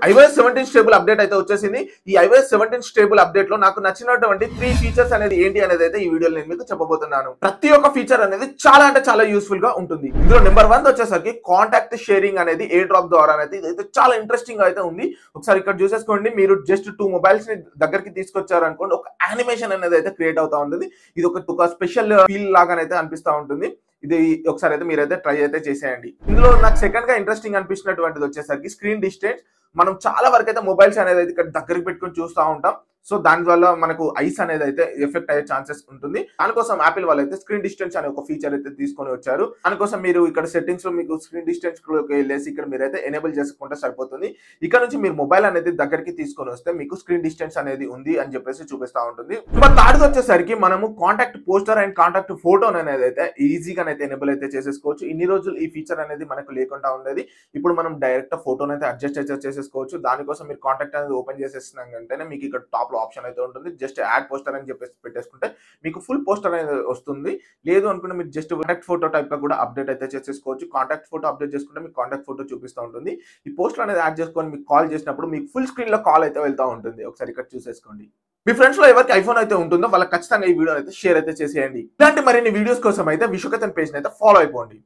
iOS 17 stable update అయితే వచ్చేసింది. ఈ iOS 17 స్టేబుల్ అప్డేట్ లో నాకు నచ్చినటువంటి 3 ఫీచర్స్ అనేది ఏంటి అనేది అయితే ఈ వీడియోలో నేను మీకు చెప్పబోతున్నాను. ప్రతి ఒక్క ఫీచర్ అనేది చాలా అంటే చాలా యూస్ఫుల్ గా ఉంటుంది. ఇందులో నెంబర్ 1 వచ్చేసరికి కాంటాక్ట్ షేరింగ్ అనేది ఎయిర్ డ్రాప్ ద్వారా అనేది ఇదైతే చాలా ఇంట్రెస్టింగ్ గా అయితే ఉంది. ఒకసారి ఇక్కడ చూసేసుకోండి, మీరు జస్ట్ 2 మొబైల్స్ ని దగ్గరికి తీసుకొచ్చారు అనుకోండి, ఒక యానిమేషన్ అనేది అయితే క్రియేట్ అవుతా ఉంటుంది. ఇది ఒక స్పెషల్ ఫీల్ లాగానైతే అనిపిస్తా ఉంటుంది. ఇది ఒకసారి అయితే మీరైతే ట్రై అయితే చేసేయండి. ఇందులో నాకు సెకండ్ గా ఇంట్రెస్టింగ్ అనిపించినటువంటిది వచ్చేసరికి స్క్రీన్ డిస్టెన్స్. మనం చాలా వరకు అయితే మొబైల్స్ అనేది అయితే ఇక్కడ దగ్గరికి పెట్టుకొని చూస్తూ ఉంటాం. సో దాని వల్ల మనకు ఐస్ అనేది అయితే ఎఫెక్ట్ అయ్యే ఛాన్సెస్ ఉంటుంది. దానికోసం యాపిల్ వాళ్ళు అయితే స్క్రీన్ డిస్టెన్స్ అనే ఒక ఫీచర్ అయితే తీసుకొని వచ్చారు. దానికోసం మీరు ఇక్కడ సెట్టింగ్స్ లో మీకు స్క్రీన్ డిస్టెన్స్ వెళ్ళేసి ఇక్కడ మీరైతే ఎనేబుల్ చేసుకుంటే సరిపోతుంది. ఇక్కడ నుంచి మీరు మొబైల్ అనేది దగ్గరికి తీసుకొని వస్తే మీకు స్క్రీన్ డిస్టెన్స్ అనేది ఉంది అని చెప్పేసి చూపిస్తా ఉంటుంది. మరి థర్డ్ వచ్చేసరికి మనము contact poster and contact photo అనేది అయితే ఈజీగా అయితే ఎనేబుల్ అయితే చేసేసుకోవచ్చు. ఇన్ని రోజులు ఈ ఫీచర్ అనేది మనకు లేకుండా ఉండేది. ఇప్పుడు మనం డైరెక్ట్ ఫోటోని అయితే అడ్జస్ట్ అయితే చేసేసుకోవచ్చు. దానికోసం మీరు కాంటాక్ట్ అనేది ఓపెన్ చేసేసినాక వెంటనే మీకు ఇక్కడ టాప్ ఆప్షన్ అయితే ఉంటుంది. జస్ట్ యాడ్ పోస్టర్ అని చెప్పేసి పెట్టేసుకుంటే మీకు ఫుల్ పోస్టర్ అనేది వస్తుంది. లేదు అనుకుంటే మీరు జస్ట్ కాంటాక్ట్ ఫోటో టైప్ గా కూడా అప్డేట్ అయితే చేసేసుకోవచ్చు. కాంటాక్ట్ ఫోటో అప్డేట్ చేసుకుంటే మీకు కాంటాక్ట్ ఫోటో చూపిస్తూ ఉంటుంది. ఈ పోస్టర్ అనేది యాడ్ చేసుకొని మీకు కాల్ చేసినప్పుడు మీకు ఫుల్ స్క్రీన్ లో కాల్ అయితే వెళ్తూ ఉంటుంది. ఒకసారి ఇక్కడ చూసేసుకోండి. మీ ఫ్రెండ్స్ లో ఎవరికి ఐఫోన్ అయితే ఉంటుందో వాళ్ళకి ఖచ్చితంగా ఈ వీడియో అయితే షేర్ అయితే చేసేయండి. ఇలాంటి మరిన్ని వీడియోస్ కోసం అయితే విశ్వకేతన్ పేజ్ అయితే ఫాలో అయిపోండి.